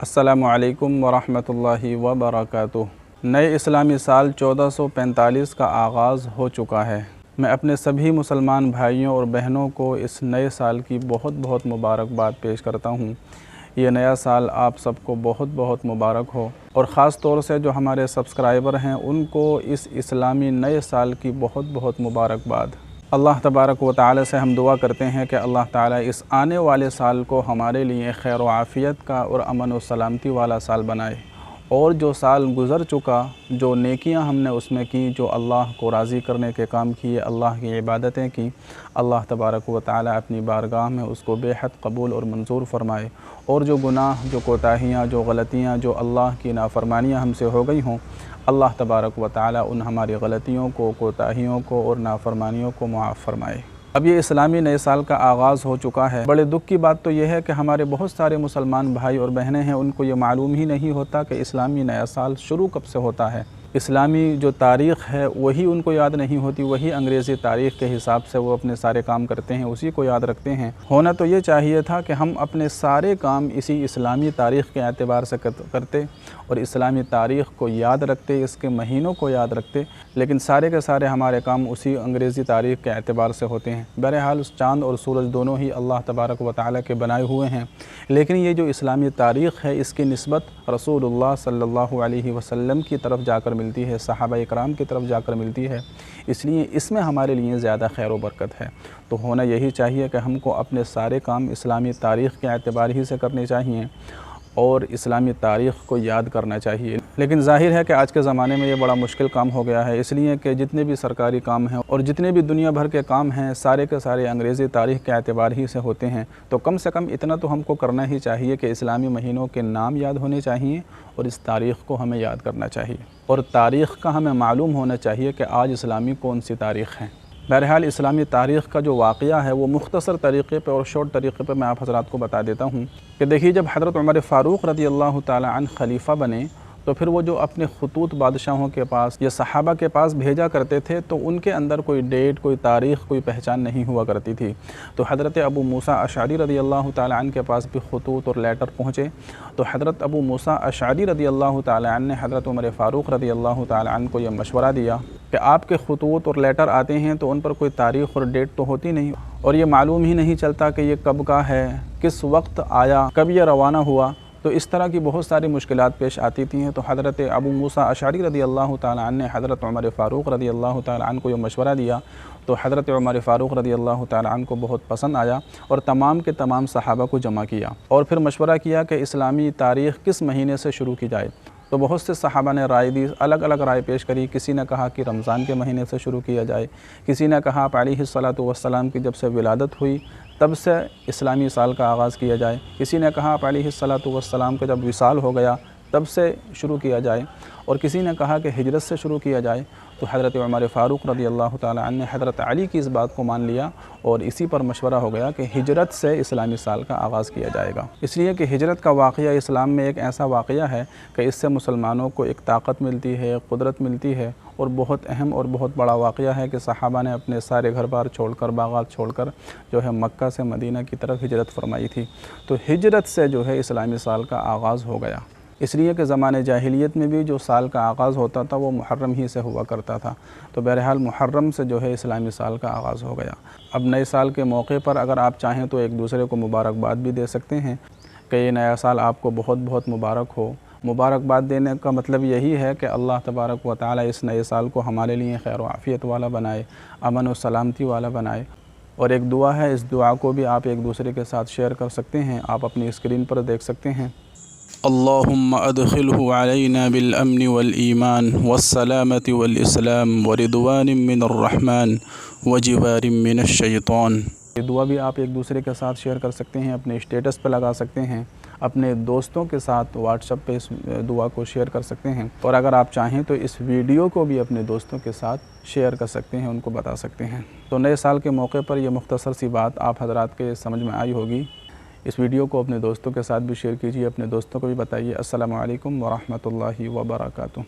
السلام علیکم ورحمۃ اللہ وبرکاتہ۔ نئے اسلامی سال 1445 کا آغاز ہو چکا ہے۔ میں اپنے سبھی مسلمان بھائیوں اور بہنوں کو اس نئے سال کی بہت بہت مبارکباد پیش کرتا ہوں۔ یہ نیا سال آپ سب کو بہت بہت مبارک ہو، اور خاص طور سے جو ہمارے سبسکرائبر ہیں ان کو اس اسلامی نئے سال کی بہت بہت مبارکباد۔ اللہ تبارک و تعالی سے ہم دعا کرتے ہیں کہ اللہ تعالی اس آنے والے سال کو ہمارے لیے خیر و عافیت کا اور امن و سلامتی والا سال بنائے، اور جو سال گزر چکا، جو نیکیاں ہم نے اس میں کی، جو اللہ کو راضی کرنے کے کام کیے، اللہ کی عبادتیں کی، اللہ تبارک و تعالی اپنی بارگاہ میں اس کو بے حد قبول اور منظور فرمائے، اور جو گناہ، جو کوتاہیاں، جو غلطیاں، جو اللہ کی نافرمانیاں ہم سے ہو گئی ہوں، اللہ تبارک و تعالی ان ہماری غلطیوں کو، کوتاہیوں کو اور نافرمانیوں کو معاف فرمائے۔ اب یہ اسلامی نئے سال کا آغاز ہو چکا ہے۔ بڑے دکھ کی بات تو یہ ہے کہ ہمارے بہت سارے مسلمان بھائی اور بہنیں ہیں، ان کو یہ معلوم ہی نہیں ہوتا کہ اسلامی نیا سال شروع کب سے ہوتا ہے۔ اسلامی جو تاریخ ہے وہی ان کو یاد نہیں ہوتی، وہی انگریزی تاریخ کے حساب سے وہ اپنے سارے کام کرتے ہیں، اسی کو یاد رکھتے ہیں۔ ہونا تو یہ چاہیے تھا کہ ہم اپنے سارے کام اسی اسلامی تاریخ کے اعتبار سے کرتے اور اسلامی تاریخ کو یاد رکھتے، اس کے مہینوں کو یاد رکھتے، لیکن سارے کے سارے ہمارے کام اسی انگریزی تاریخ کے اعتبار سے ہوتے ہیں۔ بہرحال چاند اور سورج دونوں ہی اللہ تبارک و تعالی کے بنائے ہوئے ہیں، لیکن یہ جو اسلامی تاریخ ہے اس کی نسبت رسول اللہ صلی اللہ علیہ وسلم کی طرف جا کر ملتی ہے، صحابہ اکرام کی طرف جا کر ملتی ہے، اس لیے اس میں ہمارے لیے زیادہ خیر و برکت ہے۔ تو ہونا یہی چاہیے کہ ہم کو اپنے سارے کام اسلامی تاریخ کے اعتبار ہی سے کرنے چاہیے اور اسلامی تاریخ کو یاد کرنا چاہیے، لیکن ظاہر ہے کہ آج کے زمانے میں یہ بڑا مشکل کام ہو گیا ہے، اس لیے کہ جتنے بھی سرکاری کام ہیں اور جتنے بھی دنیا بھر کے کام ہیں سارے کے سارے انگریزی تاریخ کے اعتبار ہی سے ہوتے ہیں۔ تو کم سے کم اتنا تو ہم کو کرنا ہی چاہیے کہ اسلامی مہینوں کے نام یاد ہونے چاہیے اور اس تاریخ کو ہمیں یاد کرنا چاہیے، اور تاریخ کا ہمیں معلوم ہونا چاہیے کہ آج اسلامی کون سی تاریخ ہے۔ بہرحال اسلامی تاریخ کا جو واقعہ ہے وہ مختصر طریقے پہ اور شارٹ طریقے پہ میں آپ حضرات کو بتا دیتا ہوں کہ دیکھیے، جب حضرت عمر فاروق رضی اللہ تعالی عنہ خلیفہ بنے تو پھر وہ جو اپنے خطوط بادشاہوں کے پاس یا صحابہ کے پاس بھیجا کرتے تھے تو ان کے اندر کوئی ڈیٹ، کوئی تاریخ، کوئی پہچان نہیں ہوا کرتی تھی۔ تو حضرت ابو موسیٰ اشعری رضی اللہ تعالی عنہ کے پاس بھی خطوط اور لیٹر پہنچے، تو حضرت ابو موسیٰ اشعری رضی اللہ تعالی عنہ نے حضرت عمر فاروق رضی اللہ تعالی عنہ کو یہ مشورہ دیا کہ آپ کے خطوط اور لیٹر آتے ہیں تو ان پر کوئی تاریخ اور ڈیٹ تو ہوتی نہیں، اور یہ معلوم ہی نہیں چلتا کہ یہ کب کا ہے، کس وقت آیا، کب یہ روانہ ہوا، تو اس طرح کی بہت ساری مشکلات پیش آتی تھیں۔ تو حضرت ابو موسیٰ اشعری رضی اللہ تعالی عنہ نے حضرت عمر فاروق رضی اللہ تعالی عنہ کو یہ مشورہ دیا، تو حضرت عمر فاروق رضی اللہ تعالی عنہ کو بہت پسند آیا اور تمام کے تمام صحابہ کو جمع کیا اور پھر مشورہ کیا کہ اسلامی تاریخ کس مہینے سے شروع کی جائے۔ تو بہت سے صحابہ نے رائے دی، الگ الگ رائے پیش کری۔ کسی نے کہا کہ رمضان کے مہینے سے شروع کیا جائے، کسی نے کہا آپ علیہ الصلاۃ والسلام کی جب سے ولادت ہوئی تب سے اسلامی سال کا آغاز کیا جائے، کسی نے کہا آپ علیہ الصلاۃ والسلام کا جب وصال ہو گیا تب سے شروع کیا جائے، اور کسی نے کہا کہ ہجرت سے شروع کیا جائے۔ تو حضرت عمر فاروق رضی اللہ تعالی عنہ نے حضرت علی کی اس بات کو مان لیا اور اسی پر مشورہ ہو گیا کہ ہجرت سے اسلامی سال کا آغاز کیا جائے گا، اس لیے کہ ہجرت کا واقعہ اسلام میں ایک ایسا واقعہ ہے کہ اس سے مسلمانوں کو ایک طاقت ملتی ہے، قدرت ملتی ہے، اور بہت اہم اور بہت بڑا واقعہ ہے کہ صحابہ نے اپنے سارے گھر بار چھوڑ کر، باغات چھوڑ کر جو ہے مکہ سے مدینہ کی طرف ہجرت فرمائی تھی۔ تو ہجرت سے جو ہے اسلامی سال کا آغاز ہو گیا، اس لیے کہ زمانے جاہلیت میں بھی جو سال کا آغاز ہوتا تھا وہ محرم ہی سے ہوا کرتا تھا۔ تو بہرحال محرم سے جو ہے اسلامی سال کا آغاز ہو گیا۔ اب نئے سال کے موقع پر اگر آپ چاہیں تو ایک دوسرے کو مبارکباد بھی دے سکتے ہیں کہ یہ نیا سال آپ کو بہت بہت مبارک ہو۔ مبارکباد دینے کا مطلب یہی ہے کہ اللہ تبارک و تعالی اس نئے سال کو ہمارے لیے خیر و عافیت والا بنائے، امن و سلامتی والا بنائے۔ اور ایک دعا ہے، اس دعا کو بھی آپ ایک دوسرے کے ساتھ شیئر کر سکتے ہیں، آپ اپنی اسکرین پر دیکھ سکتے ہیں۔ اللہم ادخلہ علینا بالامن والایمان والسلامت والاسلام ورضوان من الرحمن وجوار من الشیطان۔ یہ دعا بھی آپ ایک دوسرے کے ساتھ شیئر کر سکتے ہیں، اپنے اسٹیٹس پہ لگا سکتے ہیں، اپنے دوستوں کے ساتھ واٹس ایپ پہ اس دعا کو شیئر کر سکتے ہیں، اور اگر آپ چاہیں تو اس ویڈیو کو بھی اپنے دوستوں کے ساتھ شیئر کر سکتے ہیں، ان کو بتا سکتے ہیں۔ تو نئے سال کے موقع پر یہ مختصر سی بات آپ حضرات کے سمجھ میں آئی ہوگی۔ اس ویڈیو کو اپنے دوستوں کے ساتھ بھی شیئر کیجیے، اپنے دوستوں کو بھی بتائیے۔ السلام علیکم ورحمۃ اللہ وبرکاتہ۔